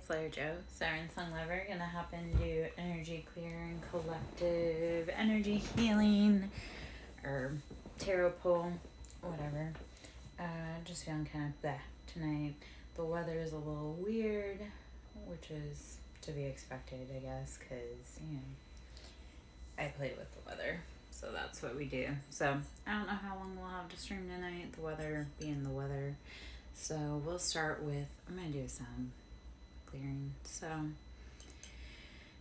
it's Larry Joe, SirenSong lover. Gonna hop into energy clearing, collective energy healing, or tarot pull, whatever. Just feeling kind of bleh tonight. The weather is a little weird, which is to be expected, I guess, because, you know, I play with the weather. So that's what we do. So I don't know how long we'll have to stream tonight, the weather being the weather. So we'll start with, I'm going to do some clearing. So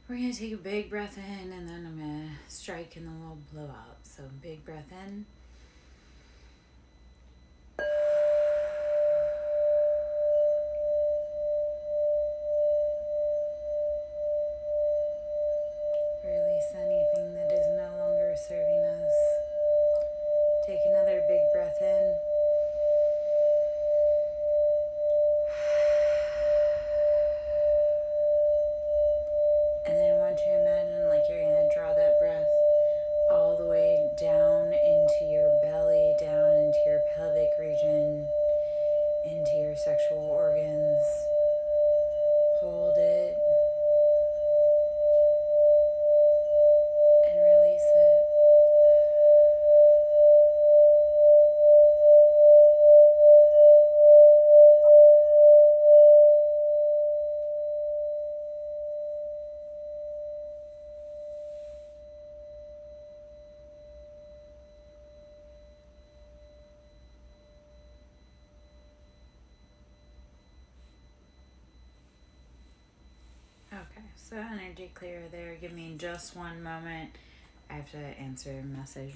we're going to take a big breath in, and then I'm going to strike and then we'll blow out. So big breath in. Release anything that is no longer serving us. Take another big breath in. And then I want you to imagine like you're going to draw that breath all the way down into your belly, down into your pelvic region, into your sexual organs. Hold it and release it. Okay, so energy clear there. Give me just one moment. I have to answer a message.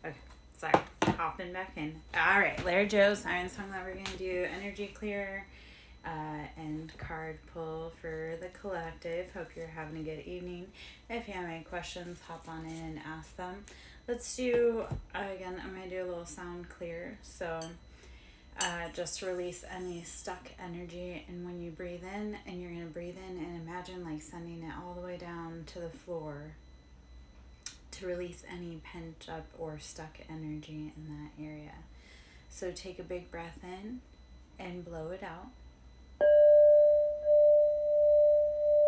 Okay, sorry, hopping back in. All right, Larry Joe, SirenSong that we're gonna do energy clear and card pull for the collective. Hope you're having a good evening. If you have any questions, hop on in and ask them. Let's do again. I'm gonna do a little sound clear. So just release any stuck energy, and when you breathe in, and you're gonna breathe in and imagine like sending it all the way down to the floor, to release any pent up or stuck energy in that area. So take a big breath in and blow it out.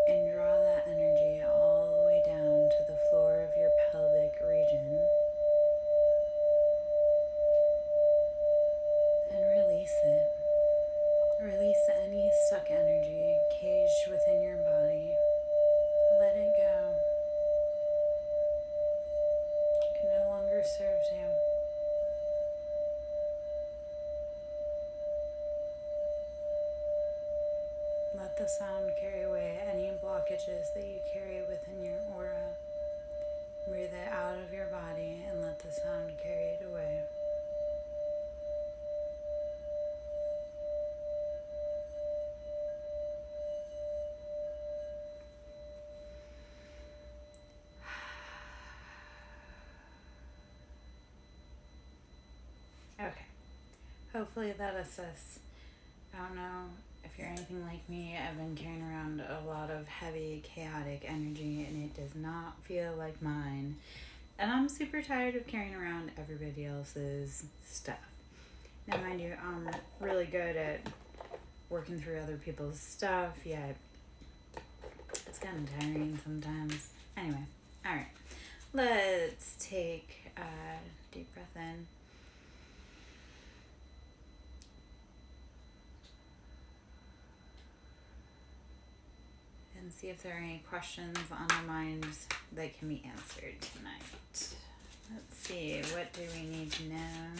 And draw that energy all the way down to the floor of your pelvic region. And release it. Release any stuck energy caged within your body. Let it go. It no longer serves you. Let the sound carry away any blockages that you carry within your aura. Breathe it out of your body and let the sound carry it away. Okay. Hopefully that assists. I don't know if you're anything like me. I've been carrying around a lot of heavy, chaotic energy, and it does not feel like mine. And I'm super tired of carrying around everybody else's stuff. Now, mind you, I'm really good at working through other people's stuff, yet it's kind of tiring sometimes. Anyway, all right. Let's take a deep breath in. And see if there are any questions on our minds that can be answered tonight. Let's see, what do we need to know?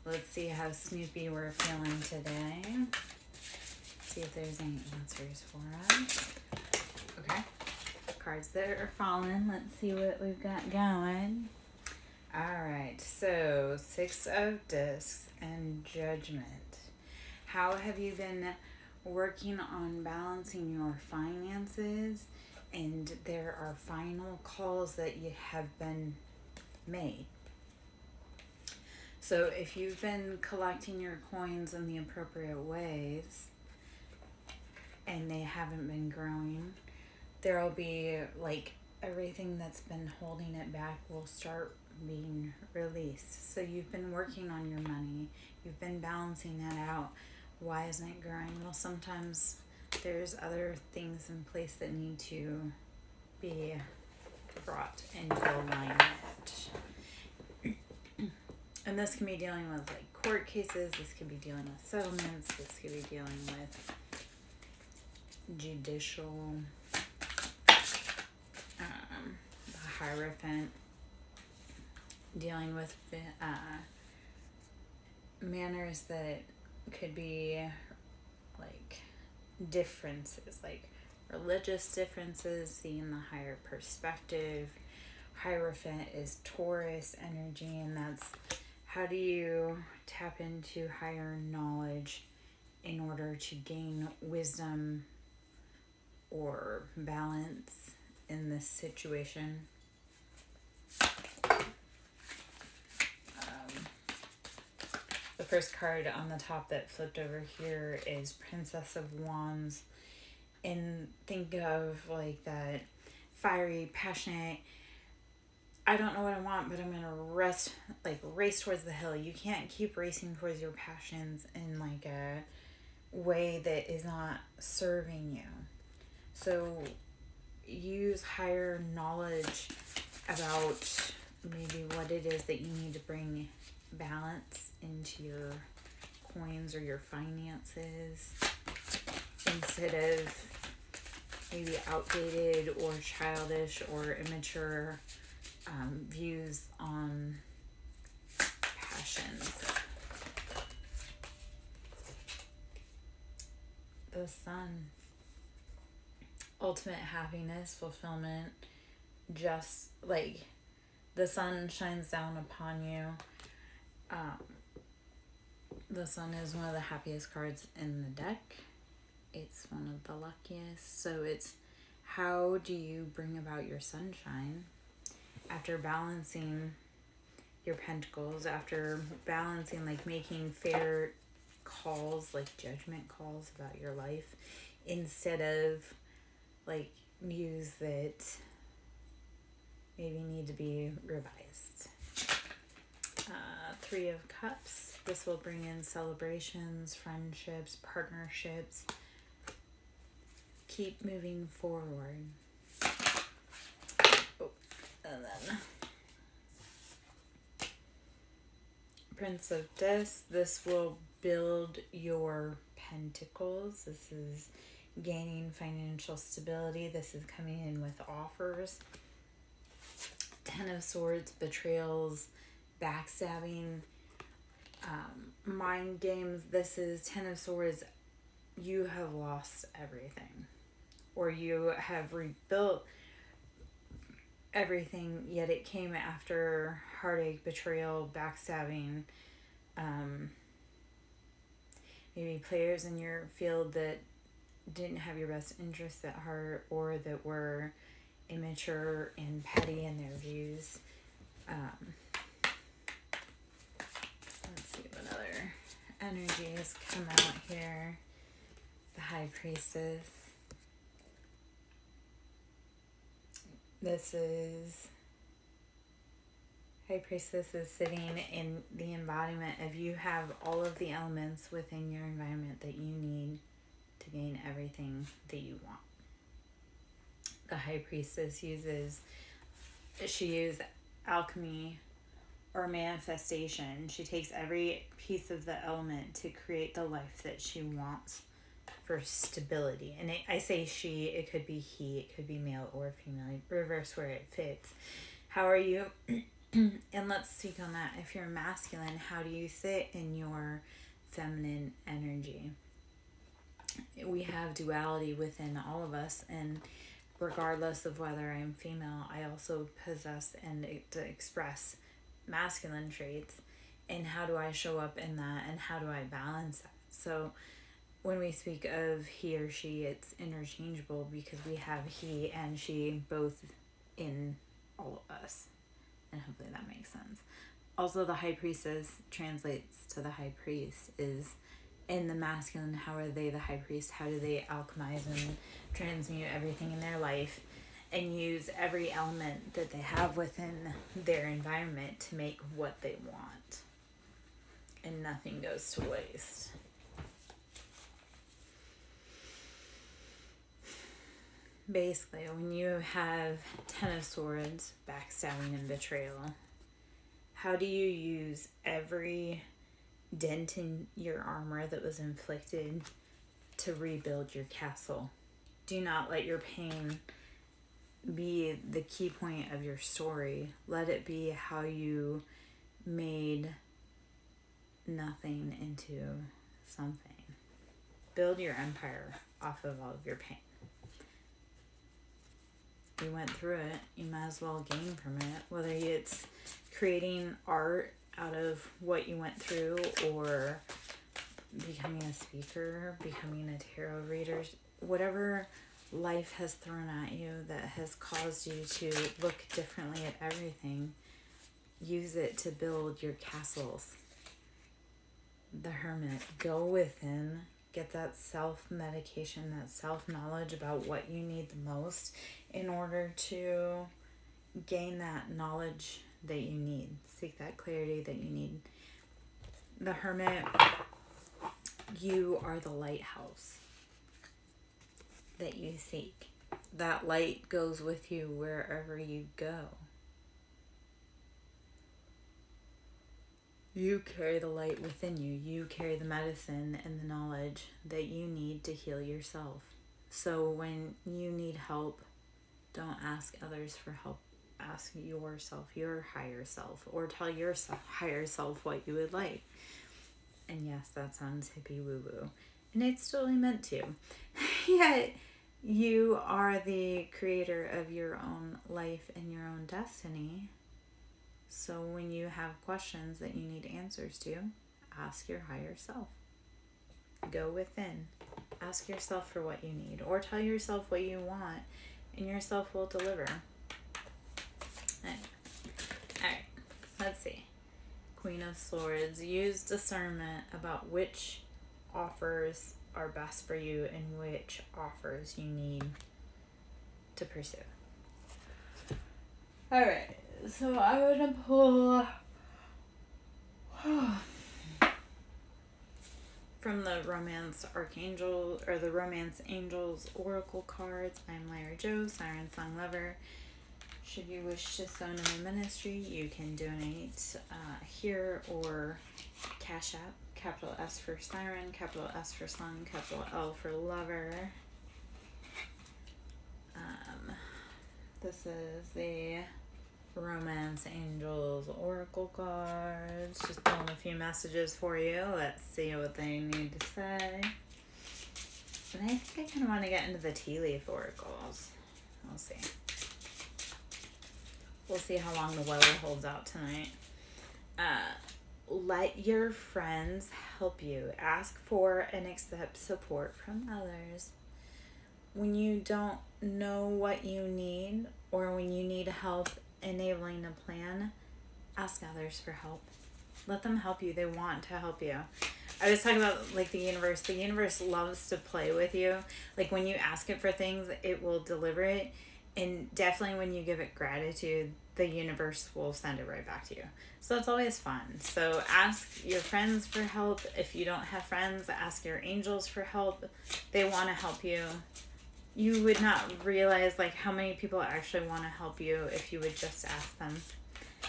Let's see how Snoopy we're feeling today. See if there's any answers for us. Okay. Cards that are falling. Let's see what we've got going. Alright, so 6 of Discs and Judgment. How have you been working on balancing your finances? And there are final calls that you have been made. So if you've been collecting your coins in the appropriate ways and they haven't been growing, there'll be like everything that's been holding it back will start being released. So you've been working on your money, you've been balancing that out. Why isn't it growing? Well, sometimes there's other things in place that need to be brought into alignment. And this can be dealing with like court cases, this could be dealing with settlements, this could be dealing with judicial, the Hierophant, dealing with manners that could be like differences, like religious differences, seeing the higher perspective. Hierophant is Taurus energy, and that's how do you tap into higher knowledge in order to gain wisdom or balance in this situation. The first card on the top that flipped over here is Princess of Wands. And think of like that fiery, passionate, I don't know what I want, but I'm going to race towards the hill. You can't keep racing towards your passions in like a way that is not serving you. So use higher knowledge about maybe what it is that you need to bring balance into your coins or your finances, instead of maybe outdated or childish or immature views on passions. The Sun, ultimate happiness, fulfillment, just like the sun shines down upon you. The Sun is one of the happiest cards in the deck. It's one of the luckiest. So it's how do you bring about your sunshine after balancing your pentacles, after balancing like making fair calls, like judgment calls about your life, instead of like views that maybe need to be revised. 3 of Cups. This will bring in celebrations, friendships, partnerships. Keep moving forward. Oh, and then Prince of Discs. This will build your pentacles. This is gaining financial stability. This is coming in with offers. 10 of Swords, betrayals, backstabbing, mind games. This is 10 of Swords. You have lost everything, or you have rebuilt everything, yet it came after heartache, betrayal, backstabbing. Maybe players in your field that didn't have your best interests at heart, or that were immature and petty in their views. Let's see what other energies come out here. The High Priestess. This is High Priestess is sitting in the embodiment of you have all of the elements within your environment that you need to gain everything that you want. The High Priestess uses alchemy or manifestation. She takes every piece of the element to create the life that she wants for stability. And I say she, it could be he, it could be male or female, reverse where it fits. How are you? And let's speak on that. If you're masculine, how do you sit in your feminine energy? We have duality within all of us, and regardless of whether I'm female, I also possess and express masculine traits. And how do I show up in that, and how do I balance that? So when we speak of he or she, it's interchangeable because we have he and she both in all of us. And hopefully that makes sense. Also, the high priestess translates to the high priest, is in the masculine. How are they the high priest? How do they alchemize and transmute everything in their life and use every element that they have within their environment to make what they want? And nothing goes to waste. Basically, when you have 10 of Swords, backstabbing and betrayal, how do you use every dent in your armor that was inflicted to rebuild your castle? Do not let your pain be the key point of your story. Let it be how you made nothing into something. Build your empire off of all of your pain. You went through it, you might as well gain from it, whether it's creating art out of what you went through, or becoming a speaker, becoming a tarot reader, whatever life has thrown at you that has caused you to look differently at everything. Use it to build your castles. The Hermit, go within, get that self-medication, that self-knowledge about what you need the most in order to gain that knowledge that you need. Seek that clarity that you need. The Hermit, you are the lighthouse that you seek. That light goes with you wherever you go. You carry the light within you. You carry the medicine and the knowledge that you need to heal yourself. So when you need help, don't ask others for help. Ask yourself, your higher self, or tell your higher self what you would like. And yes, that sounds hippie woo-woo. And it's totally meant to. Yet, you are the creator of your own life and your own destiny. So when you have questions that you need answers to, ask your higher self. Go within. Ask yourself for what you need, or tell yourself what you want, and yourself will deliver. Alright, let's see. Queen of Swords. Use discernment about which offers are best for you and which offers you need to pursue. Alright, so I'm going to pull from the Romance Archangel, or the Romance Angels Oracle cards. I'm Lyra Joe, SirenSong Lover. Should you wish to sow in my ministry, you can donate here, or Cash App, capital S for Siren, capital S for Song, capital L for Lover. This is the Romance Angels Oracle cards. Just pulling a few messages for you. Let's see what they need to say. And I think I kind of want to get into the tea leaf oracles. We'll see. We'll see how long the weather holds out tonight. Let your friends help you. Ask for and accept support from others. When you don't know what you need, or when you need help enabling a plan, ask others for help. Let them help you. They want to help you. I was talking about like the universe. The universe loves to play with you. Like when you ask it for things, it will deliver it. And definitely when you give it gratitude, the universe will send it right back to you. So it's always fun. So ask your friends for help. If you don't have friends, ask your angels for help. They want to help you. You would not realize like how many people actually want to help you if you would just ask them.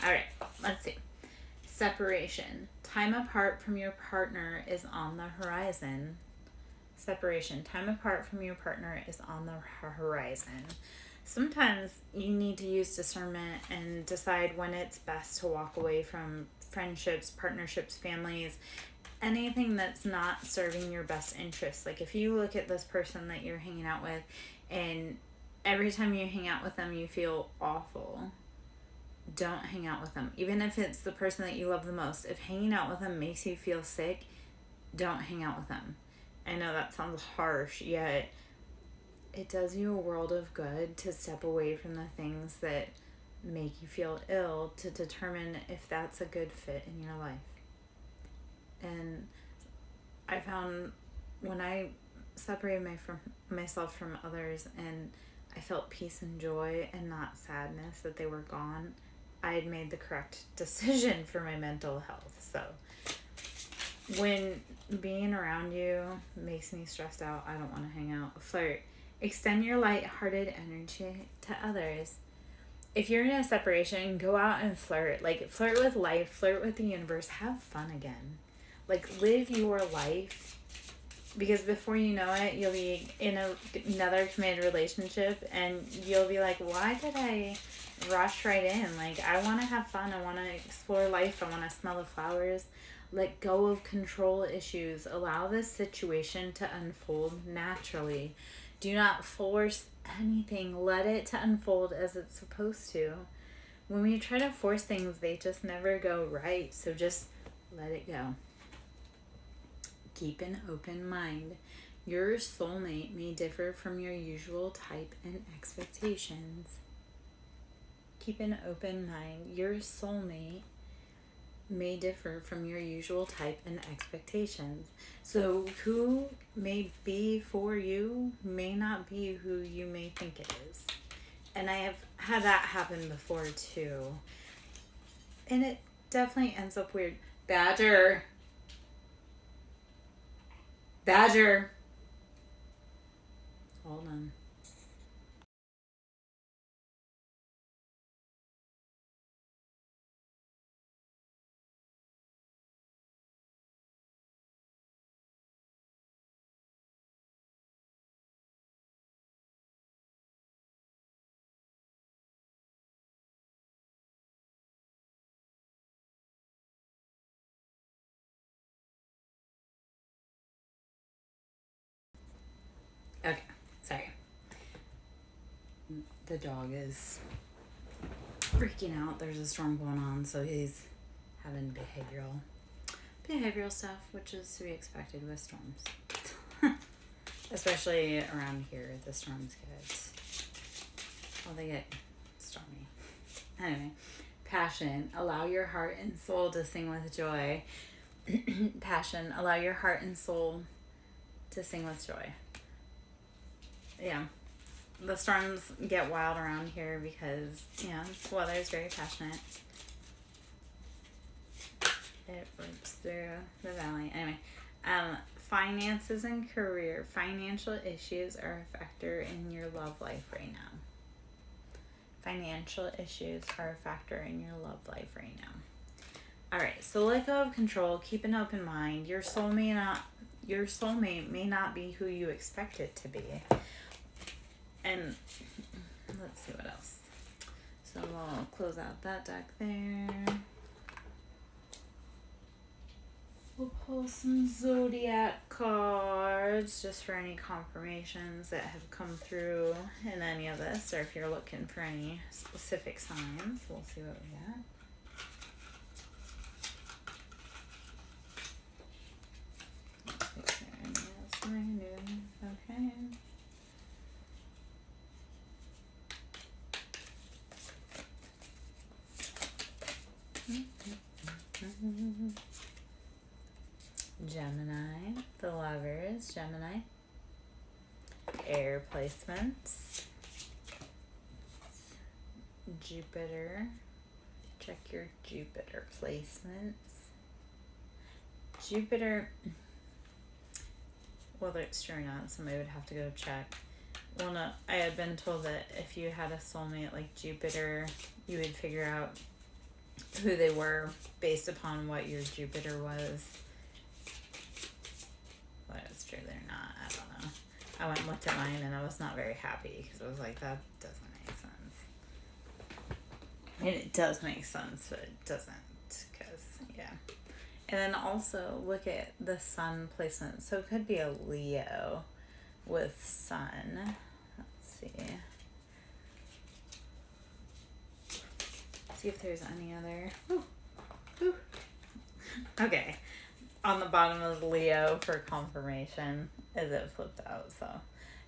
All right, let's see. Separation. Time apart from your partner is on the horizon. Separation. Time apart from your partner is on the horizon. Sometimes you need to use discernment and decide when it's best to walk away from friendships, partnerships, families, anything that's not serving your best interests. Like if you look at this person that you're hanging out with and every time you hang out with them, you feel awful, don't hang out with them. Even if it's the person that you love the most, if hanging out with them makes you feel sick, don't hang out with them. I know that sounds harsh, yet it does you a world of good to step away from the things that make you feel ill to determine if that's a good fit in your life. And I found when I separated myself from others and I felt peace and joy and not sadness that they were gone, I had made the correct decision for my mental health. So when being around you makes me stressed out, I don't want to hang out. Flirt. Extend your light-hearted energy to others. If you're in a separation, go out and flirt. Like, flirt with life, flirt with the universe, have fun again. Like, live your life. Because before you know it, you'll be in another committed relationship and you'll be like, why did I rush right in? Like, I want to have fun. I want to explore life. I want to smell the flowers. Let go of control issues. Allow this situation to unfold naturally. Do not force anything. Let it to unfold as it's supposed to. When we try to force things, they just never go right. So just let it go. Keep an open mind. Your soulmate may differ from your usual type and expectations. Keep an open mind. Your soulmate may differ from your usual type and expectations. So who may be for you may not be who you may think it is. And I have had that happen before too. And it definitely ends up weird. Badger. Hold on. Okay, sorry. The dog is freaking out. There's a storm going on, so he's having behavioral stuff, which is to be expected with storms. Especially around here, the storms they get stormy. Anyway, passion. Allow your heart and soul to sing with joy. Passion. Allow your heart and soul to sing with joy. Yeah. The storms get wild around here because, the weather is very passionate. It rips through the valley. Anyway, finances and career. Financial issues are a factor in your love life right now. Financial issues are a factor in your love life right now. All right, so let go of control. Keep an open mind. Your soulmate may not be who you expect it to be. And let's see what else. So we'll close out that deck there. We'll pull some zodiac cards just for any confirmations that have come through in any of this, or if you're looking for any specific signs. We'll see what we got. Okay. Gemini, the Lovers, Gemini, air placements, Jupiter, check your Jupiter placements, Jupiter, whether it's true or not, somebody would have to go check. Well, no, I had been told that if you had a soulmate like Jupiter, you would figure out who they were based upon what your Jupiter was. Whether it's true or not, I don't know. I went and looked at mine and I was not very happy because I was like, that doesn't make sense. And it does make sense, but it doesn't, because, yeah. And then also look at the sun placement. So it could be a Leo with sun. Let's see. See if there's any other. Ooh. Ooh. Okay. On the bottom is Leo for confirmation as it flipped out. So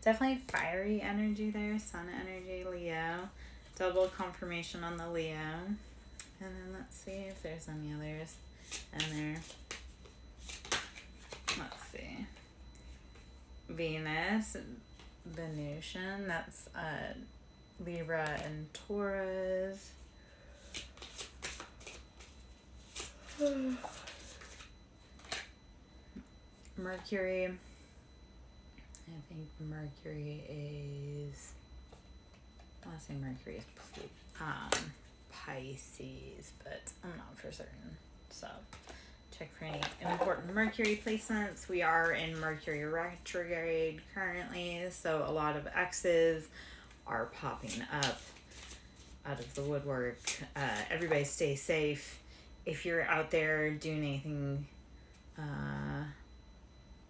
definitely fiery energy there. Sun energy, Leo. Double confirmation on the Leo. And then let's see if there's any others in there. Let's see. Venus, Venusian. That's Libra and Taurus. Mercury. I think Mercury is. I want to say Mercury is Pisces, but I'm not for certain. So check for any important Mercury placements. We are in Mercury retrograde currently, so a lot of X's are popping up out of the woodwork. Everybody stay safe. If you're out there doing anything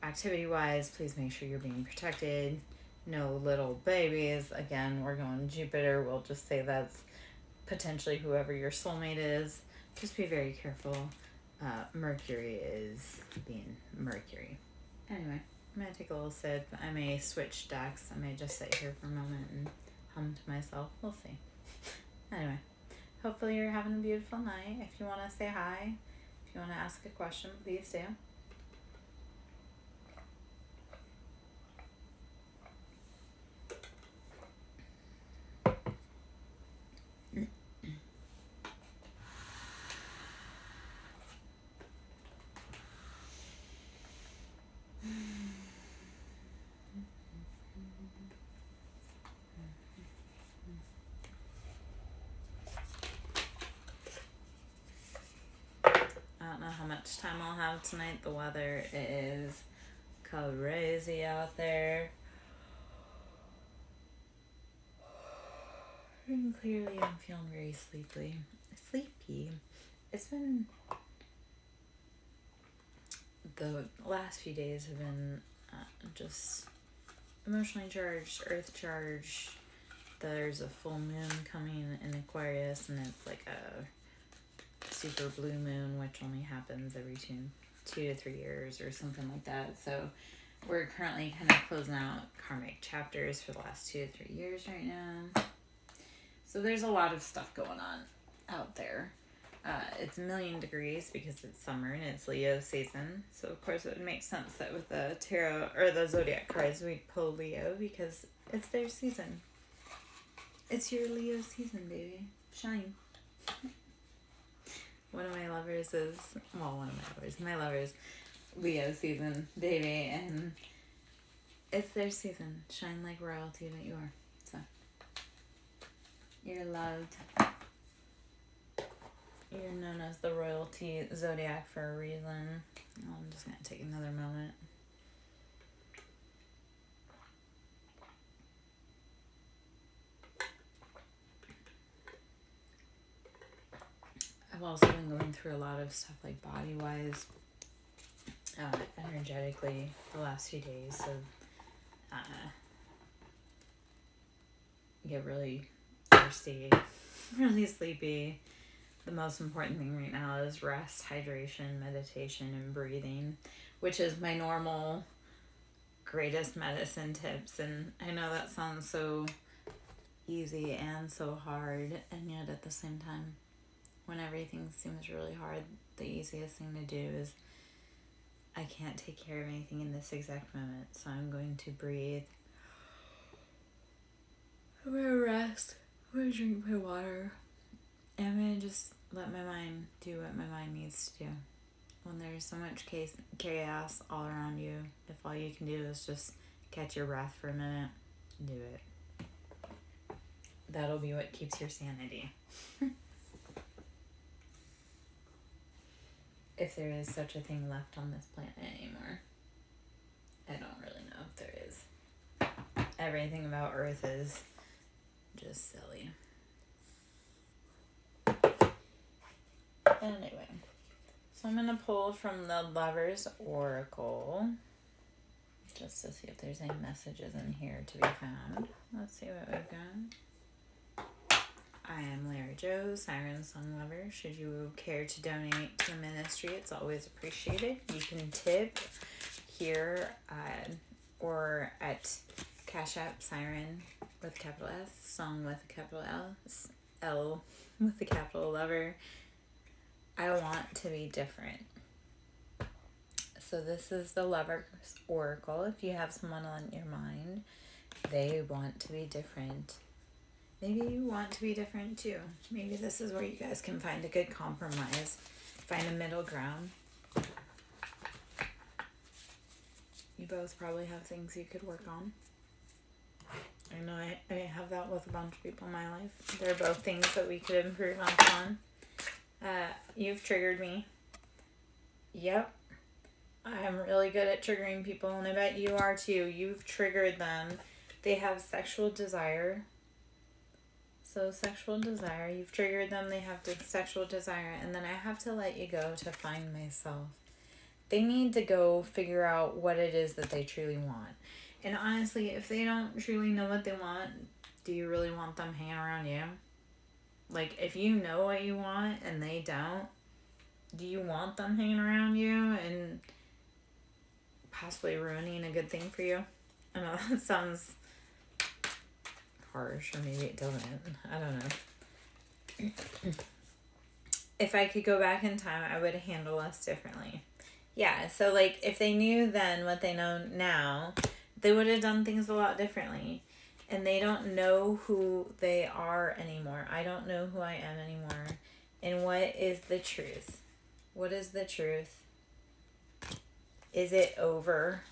activity-wise, please make sure you're being protected. No little babies. Again, we're going Jupiter. We'll just say that's potentially whoever your soulmate is. Just be very careful. Mercury is being Mercury. Anyway, I'm going to take a little sip. I may switch decks. I may just sit here for a moment and hum to myself. We'll see. Anyway, hopefully you're having a beautiful night. If you want to say hi, if you want to ask a question, please do. I don't know how much time I'll have tonight. The weather is crazy out there. And clearly I'm feeling very sleepy. It's been... The last few days have been just emotionally charged, earth charged. There's a full moon coming in Aquarius, and it's like a super blue moon, which only happens every two to 3 years or something like that. So we're currently kind of closing out karmic chapters for the last 2 to 3 years right now. So there's a lot of stuff going on out there. It's 1,000,000 degrees because it's summer and it's Leo season. So of course it would make sense that with the tarot or the zodiac cards we'd pull Leo because it's their season. It's your Leo season, baby. Shine. One of my lovers, Leo season, baby, and it's their season. Shine like royalty that you are. So, you're loved. You're known as the royalty zodiac for a reason. Oh, I'm just going to take another moment. I've also been going through a lot of stuff like body-wise, energetically, the last few days. So, get really thirsty, really sleepy. The most important thing right now is rest, hydration, meditation, and breathing, which is my normal greatest medicine tips. And I know that sounds so easy and so hard, and yet at the same time, when everything seems really hard, the easiest thing to do is I can't take care of anything in this exact moment, so I'm going to breathe. I'm going to rest. I'm going to drink my water. And I'm going to just let my mind do what my mind needs to do. When there's so much chaos all around you, if all you can do is just catch your breath for a minute, do it. That'll be what keeps your sanity. If there is such a thing left on this planet anymore. I don't really know if there is. Everything about Earth is just silly. Anyway, so I'm going to pull from the Lover's Oracle just to see if there's any messages in here to be found. Let's see what we've got. I am Larry Joe, SirenSong lover. Should you care to donate to the ministry, it's always appreciated. You can tip here or at Cash App Siren with a capital S, Song with a capital L with a capital Lover. I want to be different. So this is the Lover's Oracle. If you have someone on your mind, they want to be different. Maybe you want to be different too. Maybe this is where you guys can find a good compromise. Find a middle ground. You both probably have things you could work on. I know I have that with a bunch of people in my life. They're both things that we could improve on. You've triggered me. Yep. I'm really good at triggering people, and I bet you are too. You've triggered them. They have sexual desire. So sexual desire, you've triggered them, they have sexual desire, and then I have to let you go to find myself. They need to go figure out what it is that they truly want. And honestly, if they don't truly know what they want, do you really want them hanging around you? Like, if you know what you want and they don't, do you want them hanging around you and possibly ruining a good thing for you? I know that sounds harsh, or maybe it doesn't. I don't know. If I could go back in time, I would handle us differently. Yeah, so like if they knew then what they know now, they would have done things a lot differently. And they don't know who they are anymore. I don't know who I am anymore. And what is the truth? What is the truth? Is it over?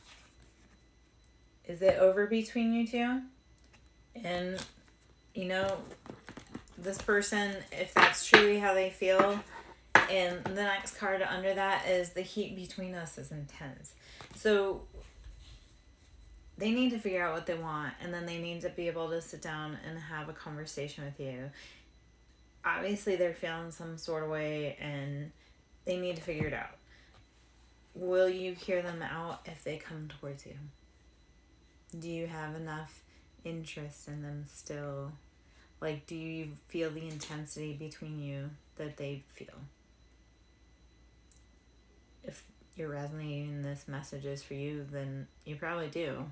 Is it over between you two? And, you know, this person, if that's truly how they feel, and the next card under that is the heat between us is intense. So they need to figure out what they want, and then they need to be able to sit down and have a conversation with you. Obviously, they're feeling some sort of way, and they need to figure it out. Will you hear them out if they come towards you? Do you have enough interest in them still? Like, do you feel the intensity between you that they feel? If you're resonating this message is for you, then you probably do.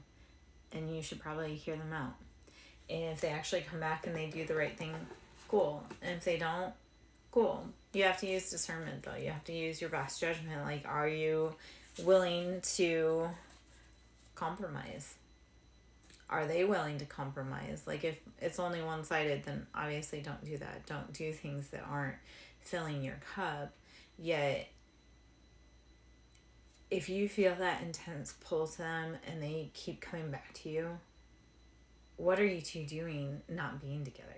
And you should probably hear them out. And if they actually come back and they do the right thing, cool. And if they don't, cool. You have to use discernment, though. You have to use your best judgment. Like, are you willing to compromise? Are they willing to compromise? Like, if it's only one-sided, then obviously don't do that. Don't do things that aren't filling your cup. Yet, if you feel that intense pull to them and they keep coming back to you, what are you two doing not being together?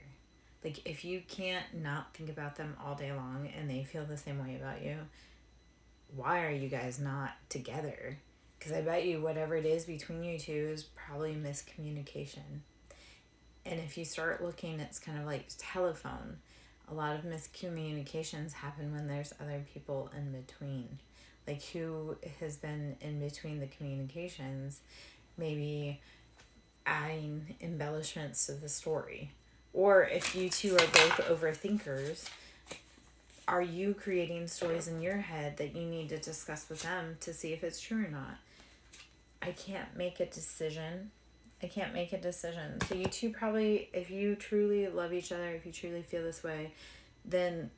Like, if you can't not think about them all day long and they feel the same way about you, why are you guys not together? Because I bet you whatever it is between you two is probably miscommunication. And if you start looking, it's kind of like telephone. A lot of miscommunications happen when there's other people in between. Like, who has been in between the communications, maybe adding embellishments to the story. Or if you two are both overthinkers, are you creating stories in your head that you need to discuss with them to see if it's true or not? I can't make a decision. So you two probably, if you truly love each other, if you truly feel this way, then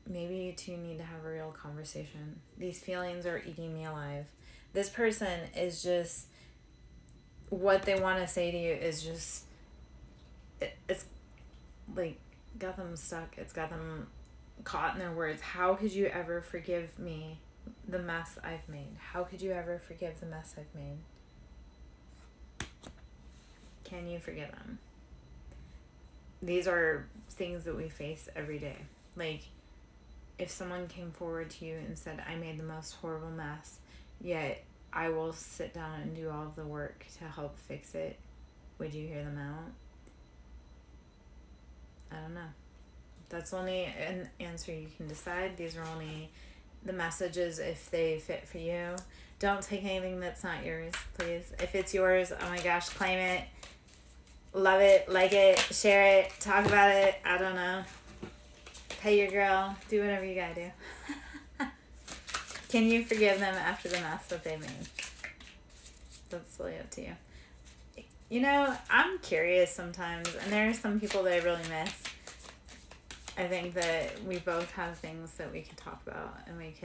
maybe you two need to have a real conversation. These feelings are eating me alive. This person is just, what they want to say to you is just, it's like got them stuck. It's got them caught in their words. How could you ever forgive me the mess I've made? How could you ever forgive the mess I've made? Can you forgive them? These are things that we face every day. Like, if someone came forward to you and said, I made the most horrible mess, yet I will sit down and do all of the work to help fix it, would you hear them out? I don't know. That's only an answer you can decide. These are only the messages if they fit for you. Don't take anything that's not yours, please. If it's yours, oh my gosh, claim it. Love it, like it, share it, talk about it. I don't know. Pay your girl. Do whatever you gotta do. Can you forgive them after the mess that they made? That's really up to you. You know, I'm curious sometimes, and there are some people that I really miss. I think that we both have things that we could talk about, and we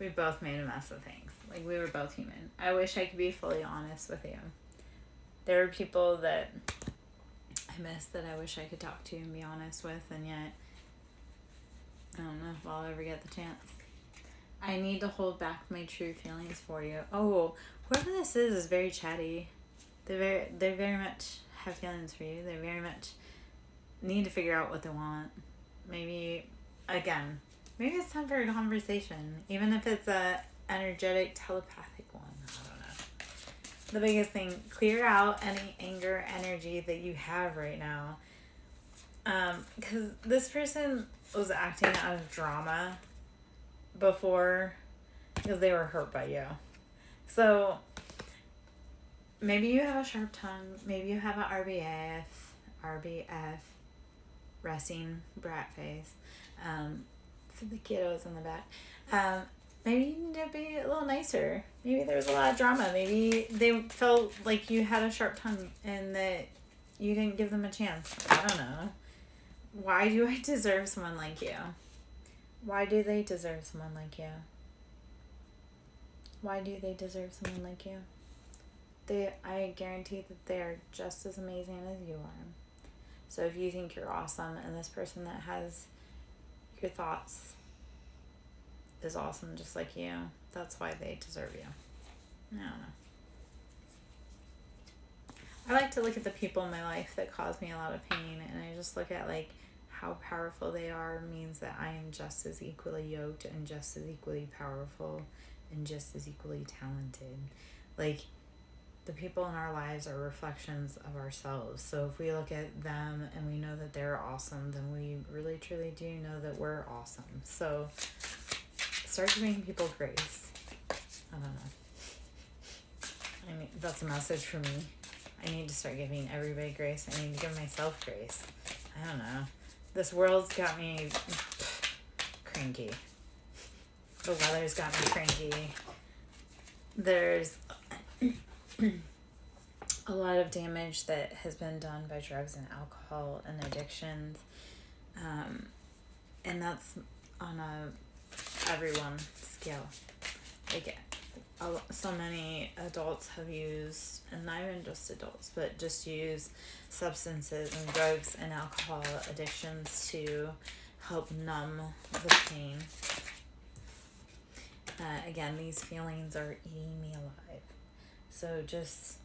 both made a mess of things. Like, we were both human. I wish I could be fully honest with you. There are people that I miss that I wish I could talk to and be honest with, and yet I don't know if I'll ever get the chance. I need to hold back my true feelings for you. Oh, whoever this is very chatty. They very much have feelings for you. They very much need to figure out what they want. Maybe it's time for a conversation, even if it's a energetic, telepathic one. I don't know. The biggest thing, clear out any anger energy that you have right now. Because this person was acting out of drama before because they were hurt by you. So maybe you have a sharp tongue. Maybe you have an RBF, resting brat face. For the kiddos in the back. Maybe you need to be a little nicer. Maybe there was a lot of drama. Maybe they felt like you had a sharp tongue and that you didn't give them a chance. I don't know. Why do I deserve someone like you? Why do they deserve someone like you? Why do they deserve someone like you? I guarantee that they are just as amazing as you are. So if you think you're awesome and this person that has your thoughts is awesome just like you, that's why they deserve you. I don't know. I like to look at the people in my life that cause me a lot of pain, and I just look at like how powerful they are means that I am just as equally yoked and just as equally powerful and just as equally talented. Like, the people in our lives are reflections of ourselves. So if we look at them and we know that they're awesome, then we really truly do know that we're awesome. So start giving people grace. I don't know. I mean, that's a message for me. I need to start giving everybody grace. I need to give myself grace. I don't know. This world's got me cranky. The weather's got me cranky. There's a lot of damage that has been done by drugs and alcohol and addictions. And that's on everyone scale. Like, so many adults have used, and not even just adults, but just use substances and drugs and alcohol addictions to help numb the pain. Again, these feelings are eating me alive. So just,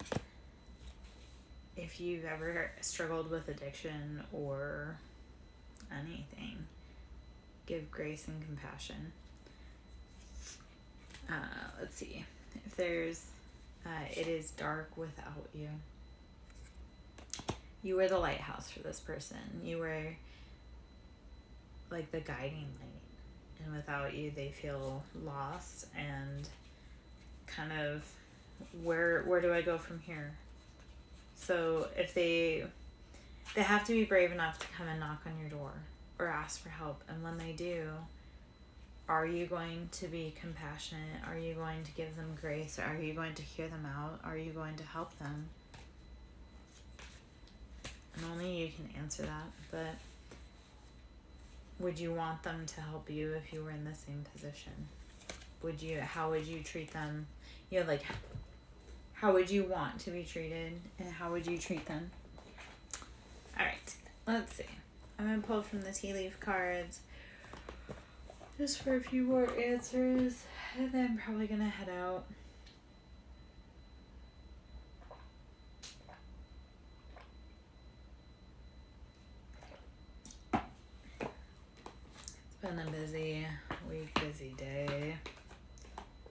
if you've ever struggled with addiction or anything, give grace and compassion. Let's see. If there's, it is dark without you. You were the lighthouse for this person. You were like the guiding light. And without you, they feel lost and kind of, where do I go from here? So if they have to be brave enough to come and knock on your door or ask for help. And when they do, are you going to be compassionate? Are you going to give them grace? Are you going to hear them out? Are you going to help them? And only you can answer that. But would you want them to help you if you were in the same position? How would you treat them? Like, how would you want to be treated, and how would you treat them? All right, let's see. I'm going to pull from the tea leaf cards just for a few more answers, and then I'm probably going to head out. It's been a busy week, busy day,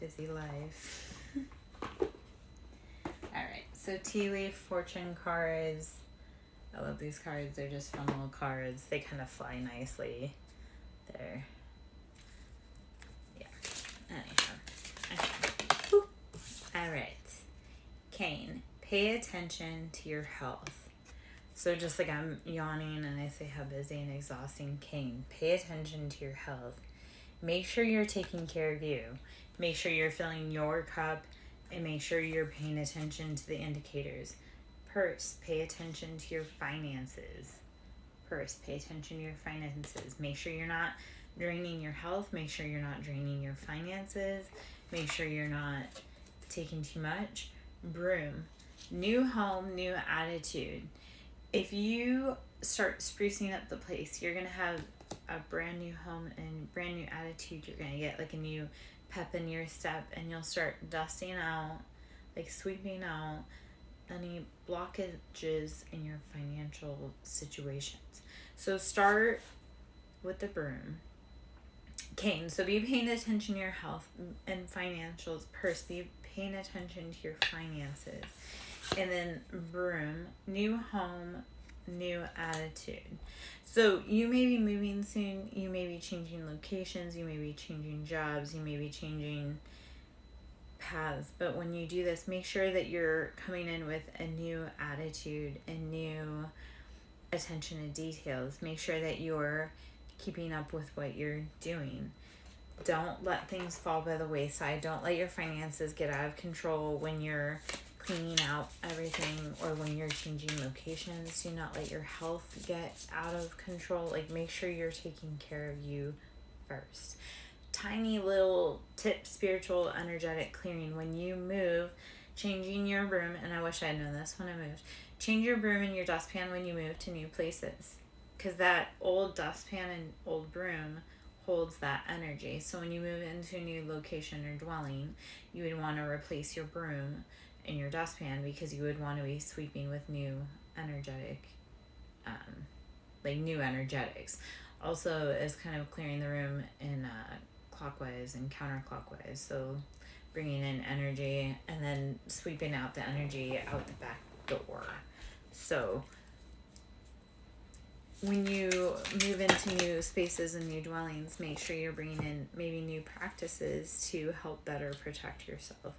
busy life. Alright, so tea leaf fortune cards. I love these cards. They're just fun little cards. They kind of fly nicely. They're, yeah. Anyhow. Okay. Alright. Cain, pay attention to your health. So just like I'm yawning and I say how busy and exhausting, Cain, pay attention to your health. Make sure you're taking care of you. Make sure you're filling your cup, and make sure you're paying attention to the indicators. Purse, pay attention to your finances. Purse, pay attention to your finances. Make sure you're not draining your health. Make sure you're not draining your finances. Make sure you're not taking too much. Broom, new home, new attitude. If you start sprucing up the place, you're going to have a brand new home and brand new attitude. You're going to get like a new pep in your step, and you'll start dusting out, like sweeping out any blockages in your financial situations. So start with the broom. Cain, so be paying attention to your health and financials. Purse, be paying attention to your finances. And then broom, new home, new attitude. So you may be moving soon, you may be changing locations, you may be changing jobs, you may be changing paths, but when you do this, make sure that you're coming in with a new attitude and new attention to details. Make sure that you're keeping up with what you're doing. Don't let things fall by the wayside. Don't let your finances get out of control when you're cleaning out everything or when you're changing locations. Do not let your health get out of control. Like, make sure you're taking care of you first. Tiny little tip, spiritual, energetic clearing. When you move, changing your broom, and I wish I had known this when I moved, change your broom and your dustpan when you move to new places, because that old dustpan and old broom holds that energy. So when you move into a new location or dwelling, you would want to replace your broom and your dustpan, because you would want to be sweeping with new energetic, like new energetics. Also, is kind of clearing the room in clockwise and counterclockwise. So bringing in energy and then sweeping out the energy out the back door. So when you move into new spaces and new dwellings, make sure you're bringing in maybe new practices to help better protect yourself.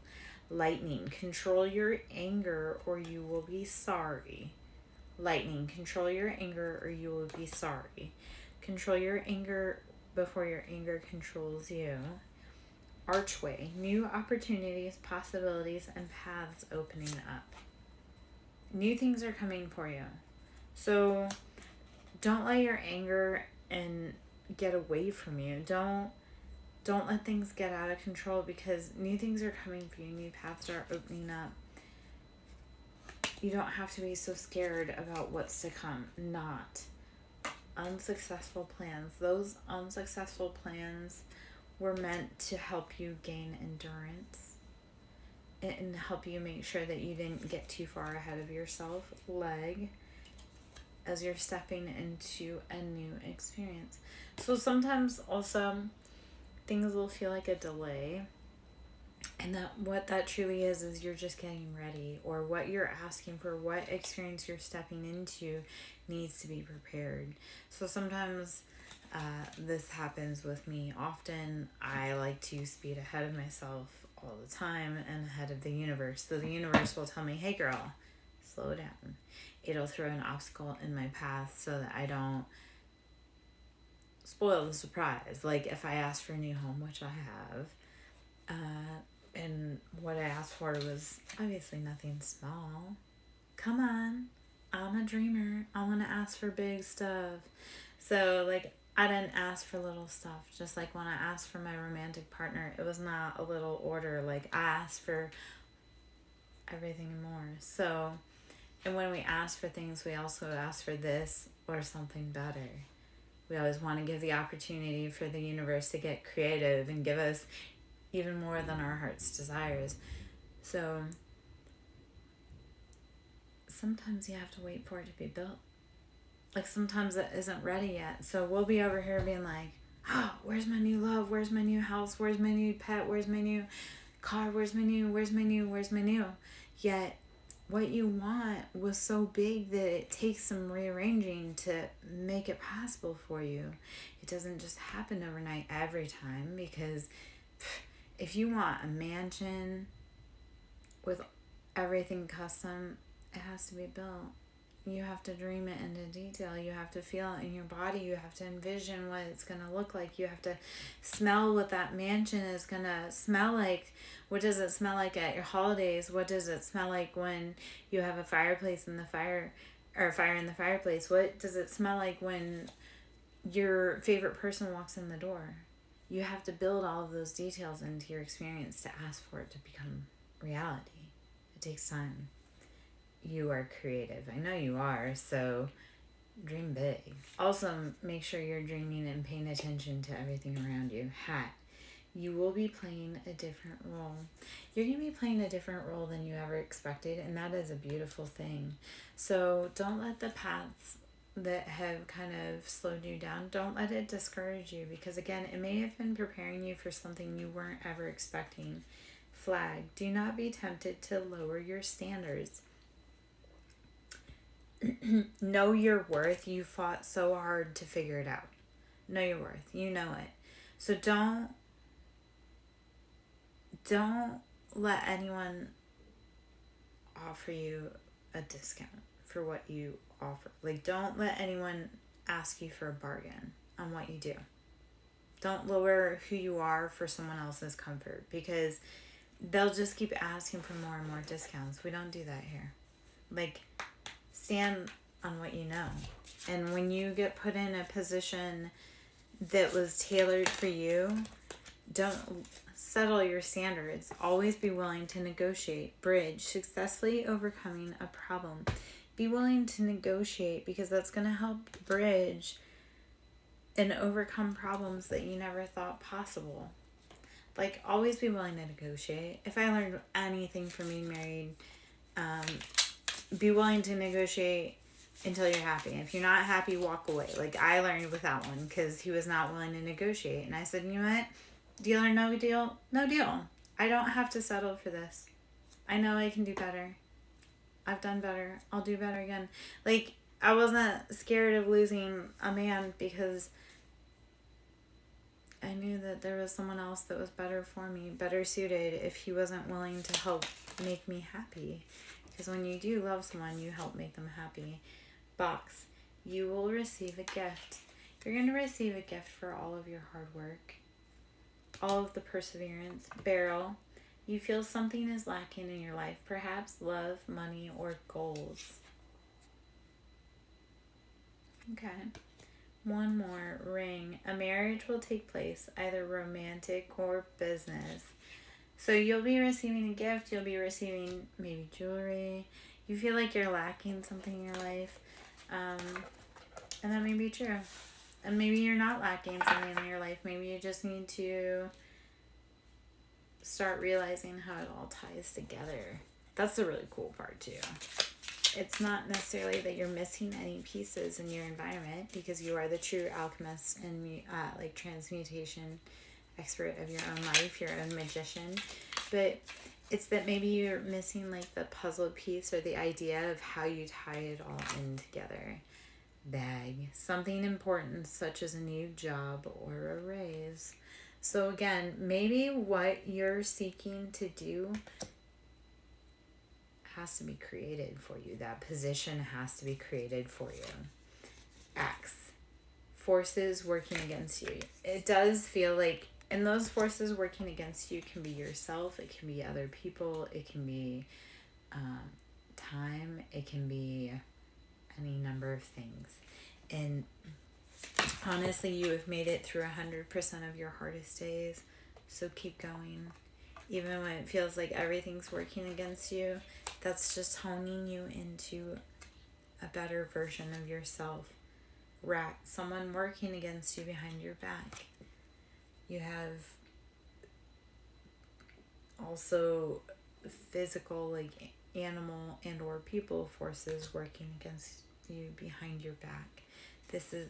Lightning, control your anger or you will be sorry. Lightning, control your anger or you will be sorry. Control your anger before your anger controls you. Archway, new opportunities, possibilities, and paths opening up. New things are coming for you. So don't let your anger and get away from you. Don't let things get out of control, because new things are coming for you. New paths are opening up. You don't have to be so scared about what's to come. Not unsuccessful plans. Those unsuccessful plans were meant to help you gain endurance and help you make sure that you didn't get too far ahead of yourself. As you're stepping into a new experience. So sometimes also things will feel like a delay, and that what that truly is you're just getting ready, or what you're asking for, what experience you're stepping into needs to be prepared. So sometimes this happens with me often. I like to speed ahead of myself all the time and ahead of the universe. So the universe will tell me, hey girl, slow down. It'll throw an obstacle in my path so that I don't spoil the surprise. Like if I ask for a new home, which I have, and what I asked for was obviously nothing small. Come on, I'm a dreamer. I want to ask for big stuff. So like I didn't ask for little stuff. Just like when I asked for my romantic partner, it was not a little order. Like I asked for everything and more. So, and when we ask for things, we also ask for this or something better. We always want to give the opportunity for the universe to get creative and give us even more than our heart's desires. So sometimes you have to wait for it to be built. Like sometimes it isn't ready yet. So we'll be over here being like, oh, where's my new love? Where's my new house? Where's my new pet? Where's my new car? Where's my new? Yet what you want was so big that it takes some rearranging to make it possible for you. It doesn't just happen overnight every time, because if you want a mansion with everything custom, it has to be built. You have to dream it into detail. You have to feel it in your body. You have to envision what it's going to look like. You have to smell what that mansion is going to smell like. What does it smell like at your holidays? What does it smell like when you have a fireplace in the fire, or fire in the fireplace? What does it smell like when your favorite person walks in the door? You have to build all of those details into your experience to ask for it to become reality. It takes time. You are creative. I know you are, so dream big. Also, make sure you're dreaming and paying attention to everything around you. Hat. You will be playing a different role. You're going to be playing a different role than you ever expected, and that is a beautiful thing. So don't let the paths that have kind of slowed you down, don't let it discourage you, because again, it may have been preparing you for something you weren't ever expecting. Flag. Do not be tempted to lower your standards. Know your worth. You fought so hard to figure it out. Know your worth. You know it. So don't let anyone offer you a discount for what you offer. Like, don't let anyone ask you for a bargain on what you do. Don't lower who you are for someone else's comfort, because they'll just keep asking for more and more discounts. We don't do that here. Like, stand on what you know. And when you get put in a position that was tailored for you, don't settle your standards. Always be willing to negotiate, bridge, successfully overcoming a problem. Be willing to negotiate, because that's going to help bridge and overcome problems that you never thought possible. Like, always be willing to negotiate. If I learned anything from being married, be willing to negotiate until you're happy. If you're not happy, walk away. Like, I learned with that one, because he was not willing to negotiate. And I said, you know what? Deal or no deal? No deal. I don't have to settle for this. I know I can do better. I've done better. I'll do better again. Like, I wasn't scared of losing a man, because I knew that there was someone else that was better for me, better suited, if he wasn't willing to help make me happy. Because when you do love someone, you help make them happy. Box. You will receive a gift. You're going to receive a gift for all of your hard work, all of the perseverance. Barrel. You feel something is lacking in your life. Perhaps love, money, or goals. Okay. One more. Ring. A marriage will take place, either romantic or business. So you'll be receiving a gift. You'll be receiving maybe jewelry. You feel like you're lacking something in your life. And that may be true. And maybe you're not lacking something in your life. Maybe you just need to start realizing how it all ties together. That's the really cool part too. It's not necessarily that you're missing any pieces in your environment, because you are the true alchemist and like transmutation expert of your own life, your own magician. But it's that maybe you're missing like the puzzle piece, or the idea of how you tie it all in together. Bag. Something important, such as a new job or a raise. So again, maybe what you're seeking to do has to be created for you. That position has to be created for you. X. Forces working against you. It does feel like, and those forces working against you can be yourself, it can be other people, it can be time, it can be any number of things. And honestly, you have made it through 100% of your hardest days, so keep going. Even when it feels like everything's working against you, that's just honing you into a better version of yourself. Rat. Someone working against you behind your back. You have also physical, like animal and or people forces working against you behind your back. This is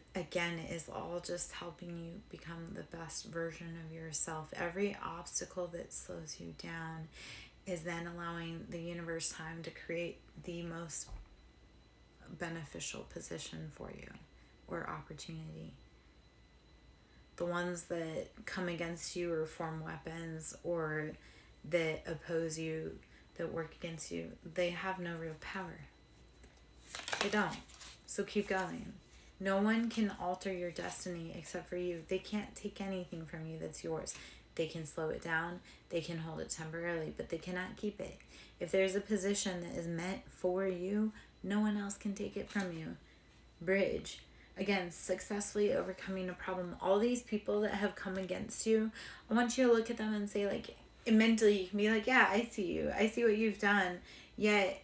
all just helping you become the best version of yourself. Every obstacle that slows you down is then allowing the universe time to create the most beneficial position for you, or opportunity. The ones that come against you or form weapons, or that oppose you, that work against you, they have no real power. They don't. So keep going. No one can alter your destiny except for you. They can't take anything from you that's yours. They can slow it down. They can hold it temporarily, but they cannot keep it. If there's a position that is meant for you, no one else can take it from you. Bridge. Again, successfully overcoming a problem. All these people that have come against you, I want you to look at them and say, like, mentally, you can be like, yeah, I see you. I see what you've done. Yet,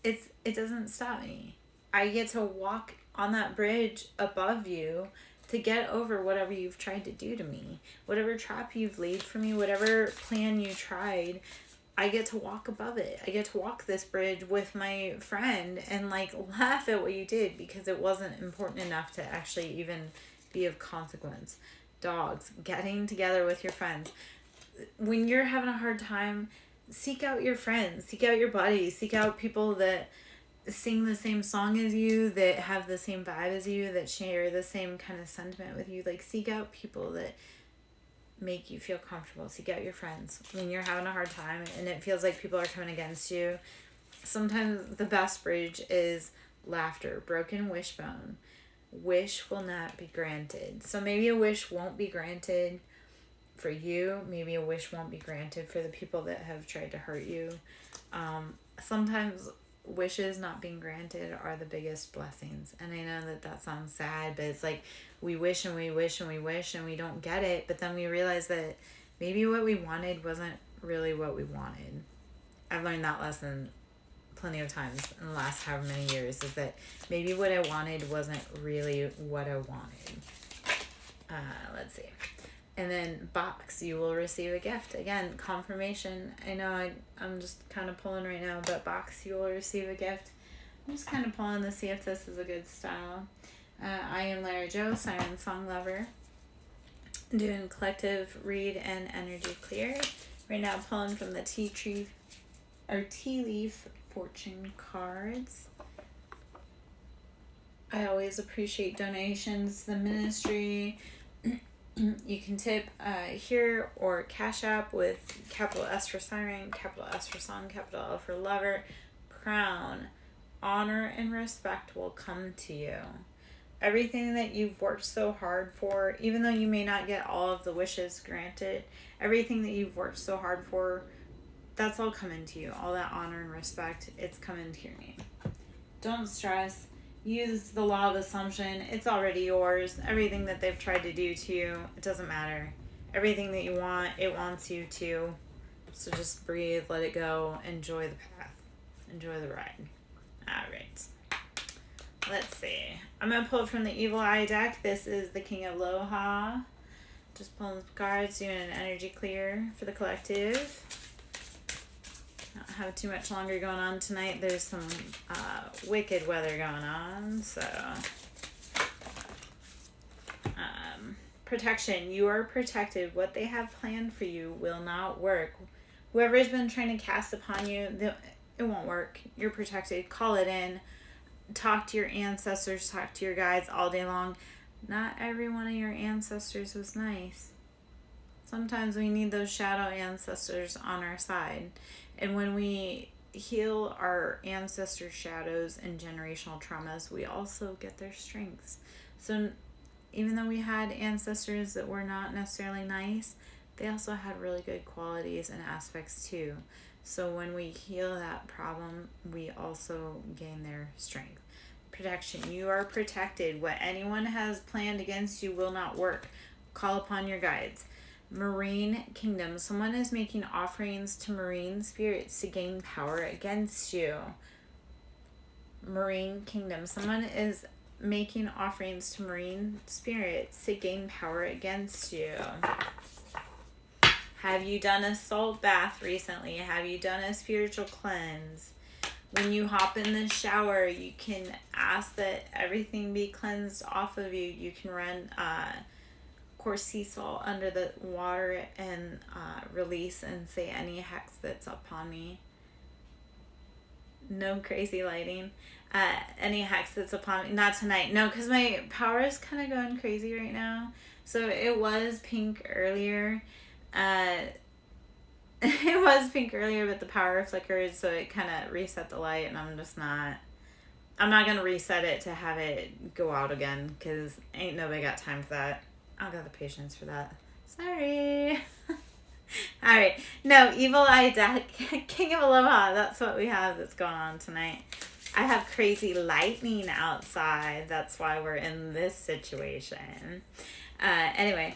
it doesn't stop me. I get to walk on that bridge above you to get over whatever you've tried to do to me. Whatever trap you've laid for me, whatever plan you tried, I get to walk above it. I get to walk this bridge with my friend and like laugh at what you did because it wasn't important enough to actually even be of consequence. Dogs, getting together with your friends. When you're having a hard time, seek out your friends, seek out your buddies, seek out people that sing the same song as you, that have the same vibe as you, that share the same kind of sentiment with you. Like, seek out people that make you feel comfortable. Seek out your friends when you're having a hard time and it feels like people are coming against you. Sometimes the best bridge is laughter. Broken wishbone. Wish will not be granted. So maybe a wish won't be granted for you. Maybe a wish won't be granted for the people that have tried to hurt you. Sometimes wishes not being granted are the biggest blessings. And I know that sounds sad, but it's like we wish and we wish and we wish and we don't get it, but then we realize that maybe what we wanted wasn't really what we wanted. I've learned that lesson plenty of times in the last however many years, is that maybe what I wanted wasn't really what I wanted. Let's see. And then box, you will receive a gift. Again, confirmation. I know I'm just kind of pulling right now, but box, you will receive a gift. I'm just kind of pulling to see if this is a good style. I am Larry Joe, SirenSong lover. Doing collective read and energy clear. Right now pulling from the tea leaf fortune cards. I always appreciate donations to the ministry. You can tip here or Cash App with capital S for Siren, capital S for Song, capital L for Lover. Crown, honor and respect will come to you. Everything that you've worked so hard for, even though you may not get all of the wishes granted, everything that you've worked so hard for, that's all coming to you. All that honor and respect, it's coming to your name. Don't stress. Use the law of assumption. It's already yours. Everything that they've tried to do to you, it doesn't matter. Everything that you want, it wants you to. So just breathe, let it go, enjoy the path, enjoy the ride. All right. Let's see. I'm going to pull from the Evil Eye deck. This is the King of Aloha. Just pulling the cards, doing an energy clear for the collective. Don't have too much longer going on tonight. There's some wicked weather going on, so protection. You are protected. What they have planned for you will not work. Whoever's been trying to cast upon you, it won't work. You're protected. Call it in. Talk to your ancestors. Talk to your guides all day long. Not every one of your ancestors was nice. Sometimes we need those shadow ancestors on our side. And when we heal our ancestor shadows and generational traumas, we also get their strengths. So even though we had ancestors that were not necessarily nice, they also had really good qualities and aspects too. So when we heal that problem, we also gain their strength. Protection. You are protected. What anyone has planned against you will not work. Call upon your guides. Marine Kingdom. Someone is making offerings to marine spirits to gain power against you. Marine Kingdom. Someone is making offerings to marine spirits to gain power against you. Have you done a salt bath recently? Have you done a spiritual cleanse? When you hop in the shower, you can ask that everything be cleansed off of you. You can run coarse sea salt under the water and release and say any hex that's upon me. No crazy lighting. Any hex that's upon me. Not tonight. No, because my power is kind of going crazy right now. So it was pink earlier. It was pink earlier, but the power flickered, so it kind of reset the light, and I'm I'm not going to reset it to have it go out again, because ain't nobody got time for that. I don't got the patience for that. Sorry. All right. No, Evil Eye Deck, King of Aloha. That's what we have that's going on tonight. I have crazy lightning outside. That's why we're in this situation. Anyway,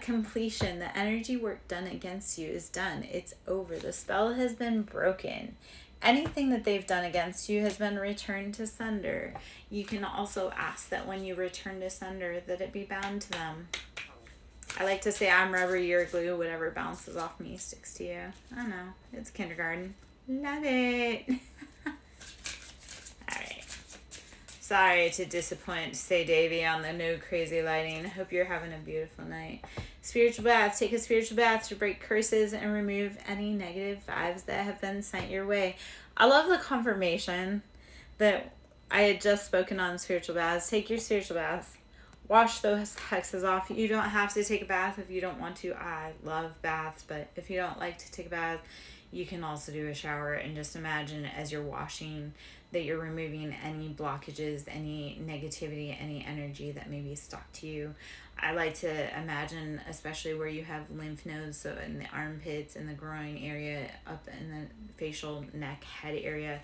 completion. The energy work done against you is done. It's over. The spell has been broken. Anything that they've done against you has been returned to sender. You can also ask that when you return to sender, that it be bound to them. I like to say I'm rubber, you're glue. Whatever bounces off me sticks to you. I don't know. It's kindergarten. Love it. Alright. Sorry to disappoint, say Davy, on the no crazy lighting. I hope you're having a beautiful night. Spiritual bath. Take a spiritual bath to break curses and remove any negative vibes that have been sent your way. I love the confirmation that I had just spoken on spiritual baths. Take your spiritual baths. Wash those hexes off. You don't have to take a bath if you don't want to. I love baths, but if you don't like to take a bath, you can also do a shower, and just imagine as you're washing that you're removing any blockages, any negativity, any energy that may be stuck to you. I like to imagine, especially where you have lymph nodes, so in the armpits, in the groin area, up in the facial, neck, head area,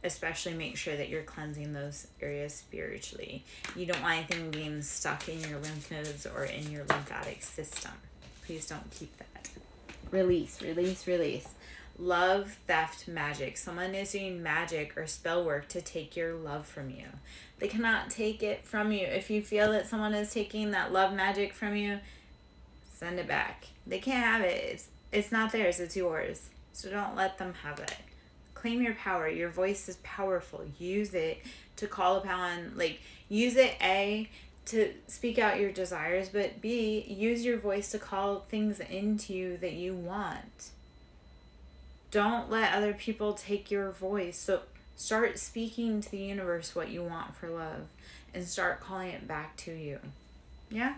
especially make sure that you're cleansing those areas spiritually. You don't want anything being stuck in your lymph nodes or in your lymphatic system. Please don't keep that. Release, release, release. Love, theft, magic. Someone is doing magic or spell work to take your love from you. They cannot take it from you. If you feel that someone is taking that love magic from you, send it back. They can't have it. It's not theirs. It's yours. So don't let them have it. Claim your power. Your voice is powerful. Use it to call upon, use it, A, to speak out your desires, but B, use your voice to call things into you that you want. Don't let other people take your voice. So start speaking to the universe what you want for love and start calling it back to you. Yeah?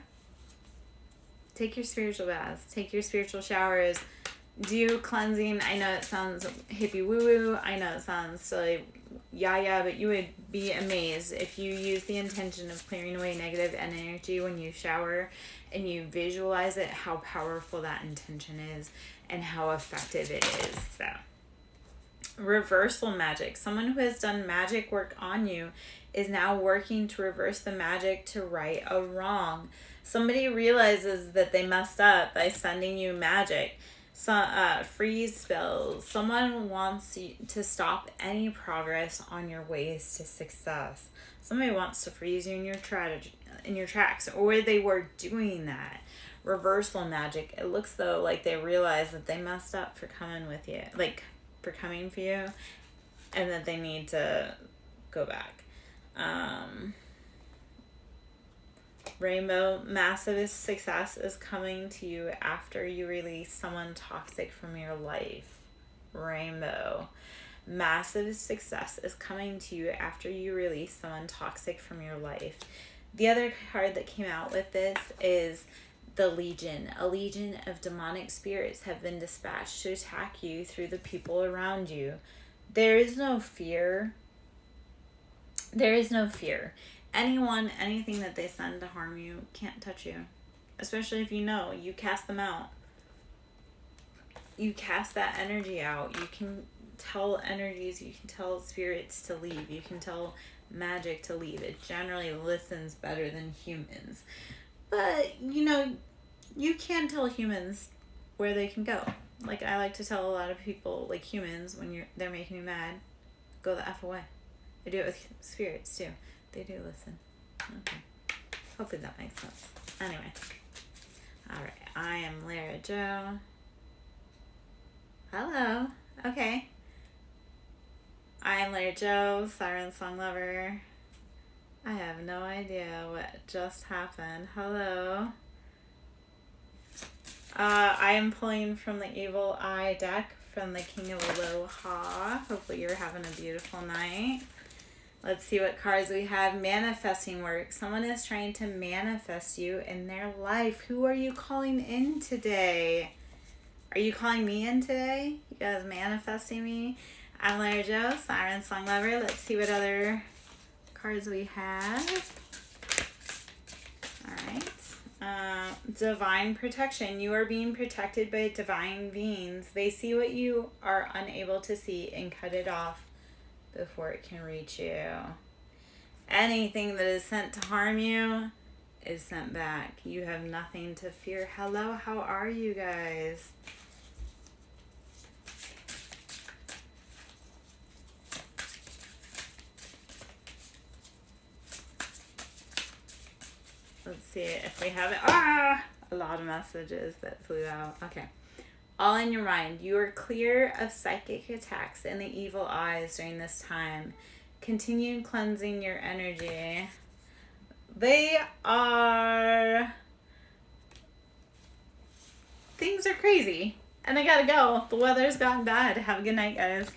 Take your spiritual baths. Take your spiritual showers. Do cleansing. I know it sounds hippie woo-woo. I know it sounds silly yeah, but you would be amazed if you use the intention of clearing away negative energy when you shower and you visualize it, how powerful that intention is and how effective it is. So, reversal magic. Someone who has done magic work on you is now working to reverse the magic to right a wrong. Somebody realizes that they messed up by sending you magic. Freeze spells. Someone wants you to stop any progress on your ways to success. Somebody wants to freeze you in your tracks, or they were doing that. Reversal magic. It looks though like they realize that they messed up for coming with you, for coming for you, and that they need to go back. Rainbow, massive success is coming to you after you release someone toxic from your life. Rainbow, massive success is coming to you after you release someone toxic from your life. The other card that came out with this is the Legion. A legion of demonic spirits have been dispatched to attack you through the people around you. There is no fear. There is no fear. Anyone, anything that they send to harm you can't touch you. Especially if you know. You cast them out. You cast that energy out. You can tell energies, you can tell spirits to leave. You can tell magic to leave. It generally listens better than humans. But, you can tell humans where they can go. I like to tell a lot of people, humans, when they're making me mad, go the F away. I do it with spirits, too. They do listen. Okay. Hopefully that makes sense. Anyway. Alright. I am Lara Jo. Hello. Okay. I am Lara Jo, SirenSong lover. I have no idea what just happened. Hello. I am pulling from the Evil Eye deck from the King of Aloha. Hopefully you're having a beautiful night. Let's see what cards we have. Manifesting work. Someone is trying to manifest you in their life. Who are you calling in today? Are you calling me in today? You guys manifesting me? I'm Lara Jo, SirenSong lover. Let's see what other cards we have. All right. Divine protection. You are being protected by divine beings. They see what you are unable to see and cut it off before it can reach you. Anything that is sent to harm you is sent back. You have nothing to fear. Hello, how are you guys? Let's see if we have it. A lot of messages that flew out. Okay. All in your mind. You are clear of psychic attacks and the evil eyes during this time. Continue cleansing your energy. Things are crazy. And I gotta go. The weather's gotten bad. Have a good night, guys.